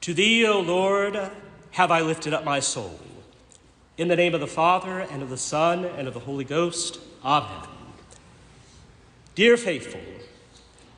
To thee, O Lord, have I lifted up my soul. In the name of the Father, and of the Son, and of the Holy Ghost. Amen. Dear faithful,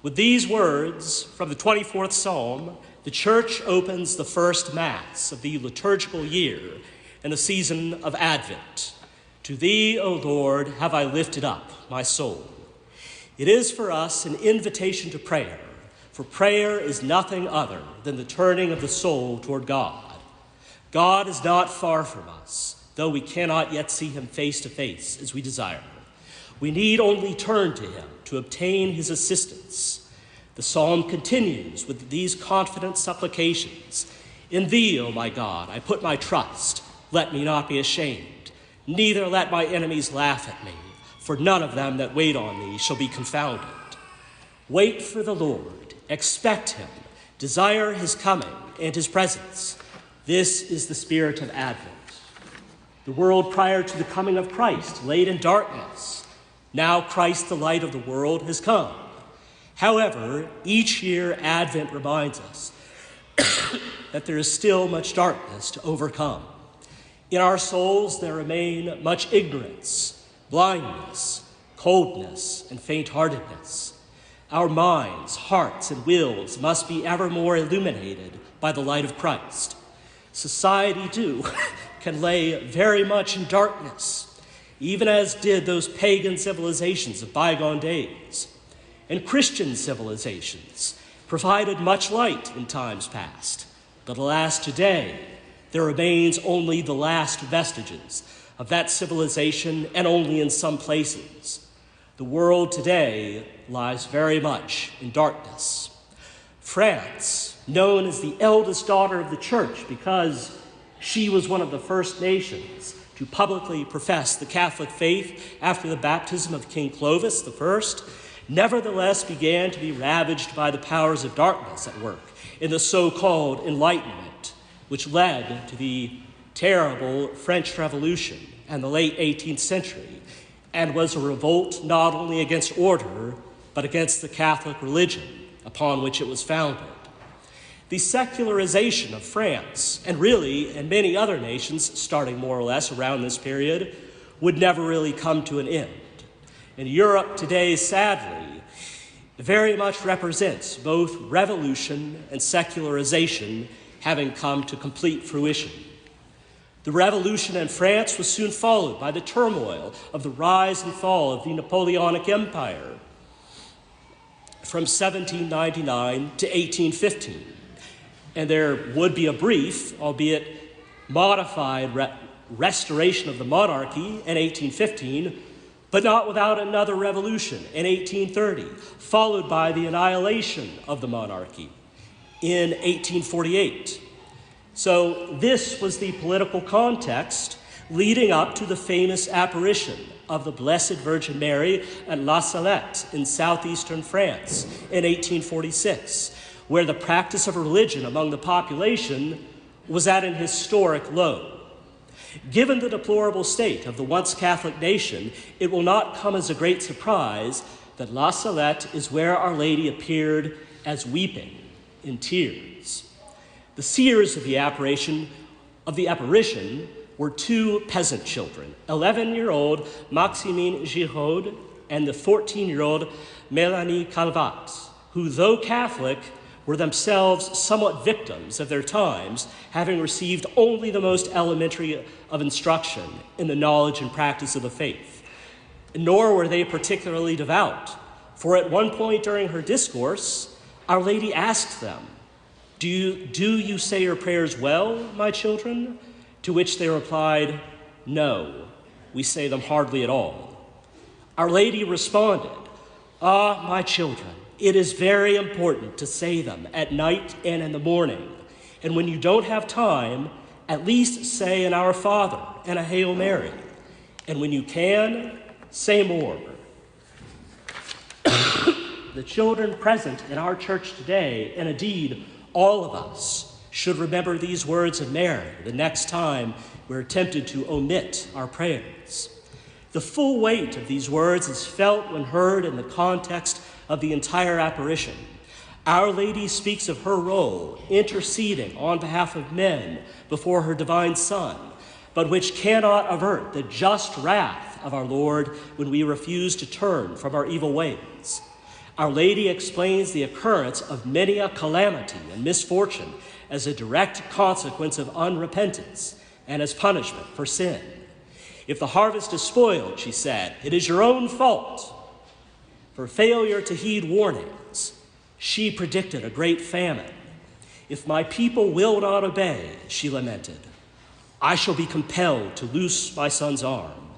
with these words from the 24th Psalm, the Church opens the first Mass of the liturgical year in the season of Advent. To thee, O Lord, have I lifted up my soul. It is for us an invitation to prayer, for prayer is nothing other than the turning of the soul toward God. God is not far from us, though we cannot yet see him face to face as we desire. We need only turn to him to obtain his assistance. The psalm continues with these confident supplications. In thee, O my God, I put my trust. Let me not be ashamed. Neither let my enemies laugh at me, for none of them that wait on me shall be confounded. Wait for the Lord. Expect him, desire his coming and his presence. This is the spirit of Advent. The world prior to the coming of Christ laid in darkness. Now Christ, the light of the world, has come. However, each year Advent reminds us that there is still much darkness to overcome. In our souls there remain much ignorance, blindness, coldness, and faint-heartedness. Our minds, hearts, and wills must be ever more illuminated by the light of Christ. Society, too, can lay very much in darkness, even as did those pagan civilizations of bygone days. And Christian civilizations provided much light in times past. But alas, today, there remains only the last vestiges of that civilization, and only in some places. The world today lies very much in darkness. France, known as the eldest daughter of the Church because she was one of the first nations to publicly profess the Catholic faith after the baptism of King Clovis I, nevertheless began to be ravaged by the powers of darkness at work in the so-called Enlightenment, which led to the terrible French Revolution and the late 18th century, and was a revolt not only against order, but against the Catholic religion upon which it was founded. The secularization of France, and really in many other nations starting more or less around this period, would never really come to an end. And Europe today, sadly, very much represents both revolution and secularization having come to complete fruition. The revolution in France was soon followed by the turmoil of the rise and fall of the Napoleonic Empire from 1799 to 1815. And there would be a brief, albeit modified, restoration of the monarchy in 1815, but not without another revolution in 1830, followed by the annihilation of the monarchy in 1848. So this was the political context leading up to the famous apparition of the Blessed Virgin Mary at La Salette in southeastern France in 1846, where the practice of religion among the population was at an historic low. Given the deplorable state of the once Catholic nation, it will not come as a great surprise that La Salette is where Our Lady appeared as weeping in tears. The seers of the apparition were two peasant children, 11-year-old Maximine Giraud and the 14-year-old Mélanie Calvat, who, though Catholic, were themselves somewhat victims of their times, having received only the most elementary of instruction in the knowledge and practice of the faith. Nor were they particularly devout, for at one point during her discourse, Our Lady asked them, Do you say your prayers well, my children? To which they replied, No, we say them hardly at all. Our Lady responded, Ah, my children, it is very important to say them at night and in the morning. And when you don't have time, at least say an Our Father and a Hail Mary. And when you can, say more. The children present in our church today, and indeed all of us, should remember these words of Mary the next time we're tempted to omit our prayers. The full weight of these words is felt when heard in the context of the entire apparition. Our Lady speaks of her role interceding on behalf of men before her divine Son, but which cannot avert the just wrath of our Lord when we refuse to turn from our evil ways. Our Lady explains the occurrence of many a calamity and misfortune as a direct consequence of unrepentance and as punishment for sin. If the harvest is spoiled, she said, it is your own fault. For failure to heed warnings, she predicted a great famine. If my people will not obey, she lamented, I shall be compelled to loose my son's arm.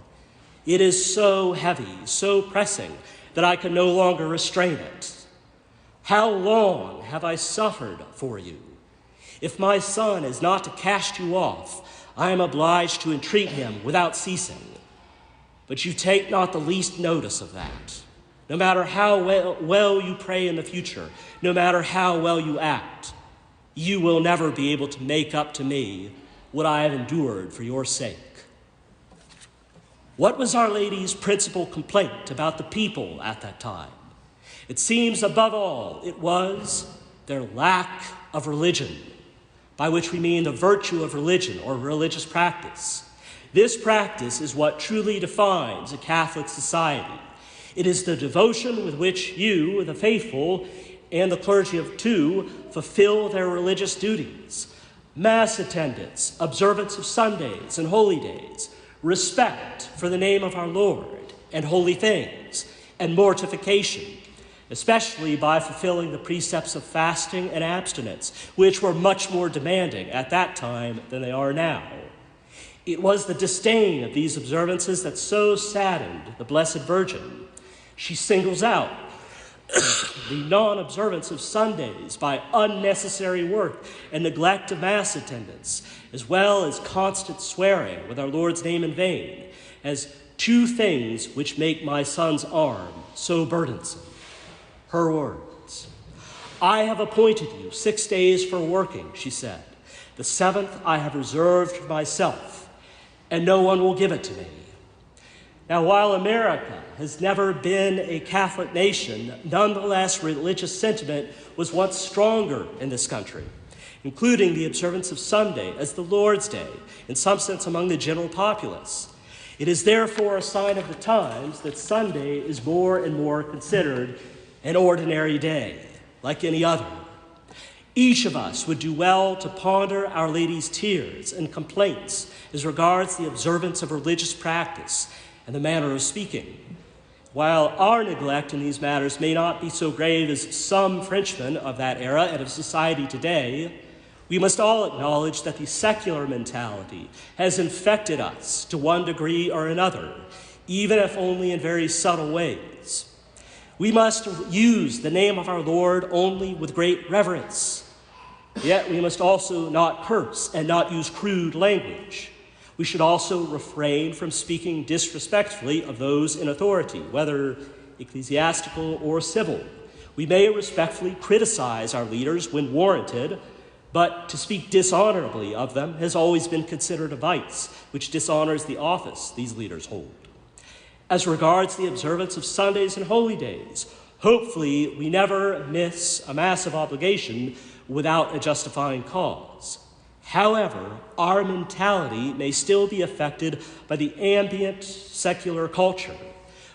It is so heavy, so pressing, that I can no longer restrain it. How long have I suffered for you? If my son is not to cast you off, I am obliged to entreat him without ceasing. But you take not the least notice of that. No matter how well you pray in the future, no matter how well you act, you will never be able to make up to me what I have endured for your sake. What was Our Lady's principal complaint about the people at that time? It seems, above all, it was their lack of religion, by which we mean the virtue of religion or religious practice. This practice is what truly defines a Catholic society. It is the devotion with which you, the faithful, and the clergy of two fulfill their religious duties. Mass attendance, observance of Sundays and holy days, respect for the name of our Lord and holy things, and mortification, especially by fulfilling the precepts of fasting and abstinence, which were much more demanding at that time than they are now. It was the disdain of these observances that so saddened the Blessed Virgin. She singles out the non-observance of Sundays by unnecessary work and neglect of Mass attendance, as well as constant swearing with our Lord's name in vain, as two things which make my son's arm so burdensome. Her words, I have appointed you 6 days for working, she said. The 7th I have reserved for myself, and no one will give it to me. Now, while America has never been a Catholic nation, nonetheless, religious sentiment was once stronger in this country, including the observance of Sunday as the Lord's Day, in some sense among the general populace. It is therefore a sign of the times that Sunday is more and more considered an ordinary day, like any other. Each of us would do well to ponder Our Lady's tears and complaints as regards the observance of religious practice and the manner of speaking. While our neglect in these matters may not be so grave as some Frenchmen of that era and of society today, we must all acknowledge that the secular mentality has infected us to one degree or another, even if only in very subtle ways. We must use the name of our Lord only with great reverence. Yet we must also not curse and not use crude language. We should also refrain from speaking disrespectfully of those in authority, whether ecclesiastical or civil. We may respectfully criticize our leaders when warranted, but to speak dishonorably of them has always been considered a vice, which dishonors the office these leaders hold. As regards the observance of Sundays and holy days, hopefully we never miss a massive obligation without a justifying cause. However, our mentality may still be affected by the ambient secular culture.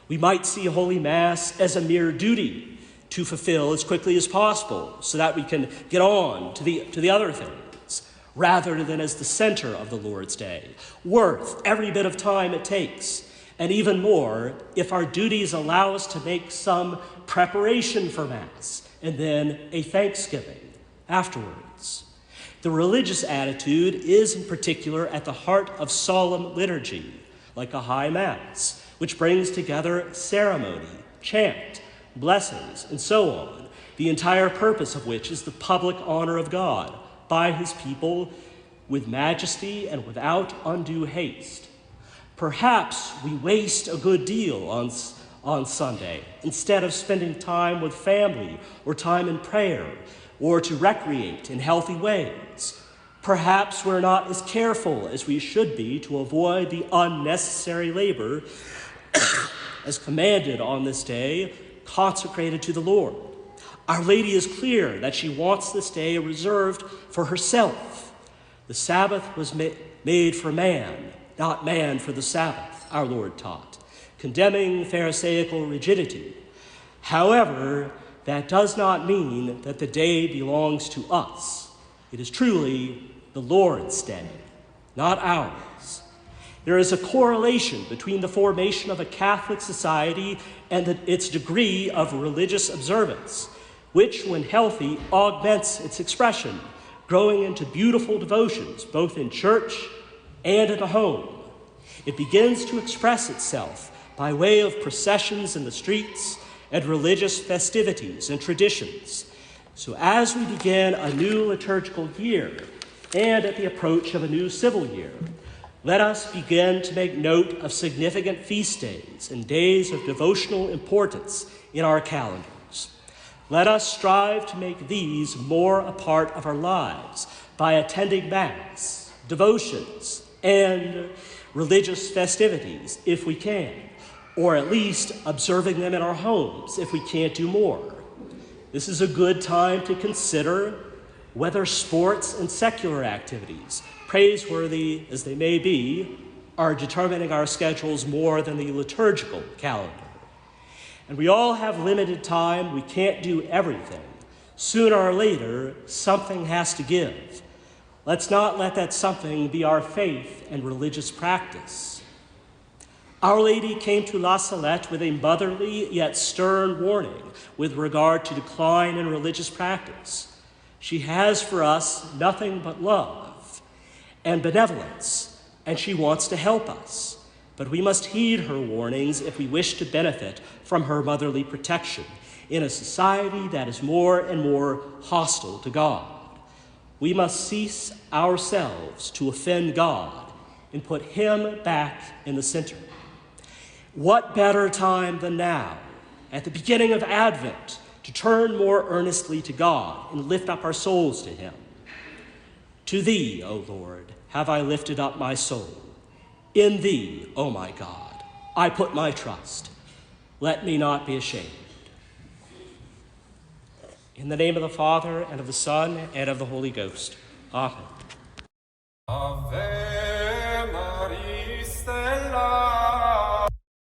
We might see Holy Mass as a mere duty to fulfill as quickly as possible so that we can get on to the other things, rather than as the center of the Lord's Day, worth every bit of time it takes, and even more if our duties allow us to make some preparation for Mass and then a thanksgiving afterwards. The religious attitude is in particular at the heart of solemn liturgy, like a high Mass, which brings together ceremony, chant, blessings, and so on, the entire purpose of which is the public honor of God by his people with majesty and without undue haste. Perhaps we waste a good deal on Sunday instead of spending time with family or time in prayer or to recreate in healthy ways. Perhaps we're not as careful as we should be to avoid the unnecessary labor as commanded on this day consecrated to the Lord. Our Lady is clear that she wants this day reserved for herself. The Sabbath was made for man, not man for the Sabbath, our Lord taught, condemning Pharisaical rigidity. However, that does not mean that the day belongs to us. It is truly the Lord's day, not ours. There is a correlation between the formation of a Catholic society and its degree of religious observance, which, when healthy, augments its expression, growing into beautiful devotions, both in church and in the home. It begins to express itself by way of processions in the streets and religious festivities and traditions. So as we begin a new liturgical year and at the approach of a new civil year, let us begin to make note of significant feast days and days of devotional importance in our calendars. Let us strive to make these more a part of our lives by attending Mass, devotions, and religious festivities if we can, or at least observing them in our homes if we can't do more. This is a good time to consider whether sports and secular activities, praiseworthy as they may be, are determining our schedules more than the liturgical calendar. And we all have limited time. We can't do everything. Sooner or later, something has to give. Let's not let that something be our faith and religious practice. Our Lady came to La Salette with a motherly yet stern warning with regard to decline in religious practice. She has for us nothing but love and benevolence, and she wants to help us. But we must heed her warnings if we wish to benefit from her motherly protection in a society that is more and more hostile to God. We must cease ourselves to offend God and put him back in the center. What better time than now, at the beginning of Advent, to turn more earnestly to God and lift up our souls to him? To thee, O Lord, have I lifted up my soul. In thee, O my God, I put my trust. Let me not be ashamed. In the name of the Father, and of the Son, and of the Holy Ghost. Amen. Ave.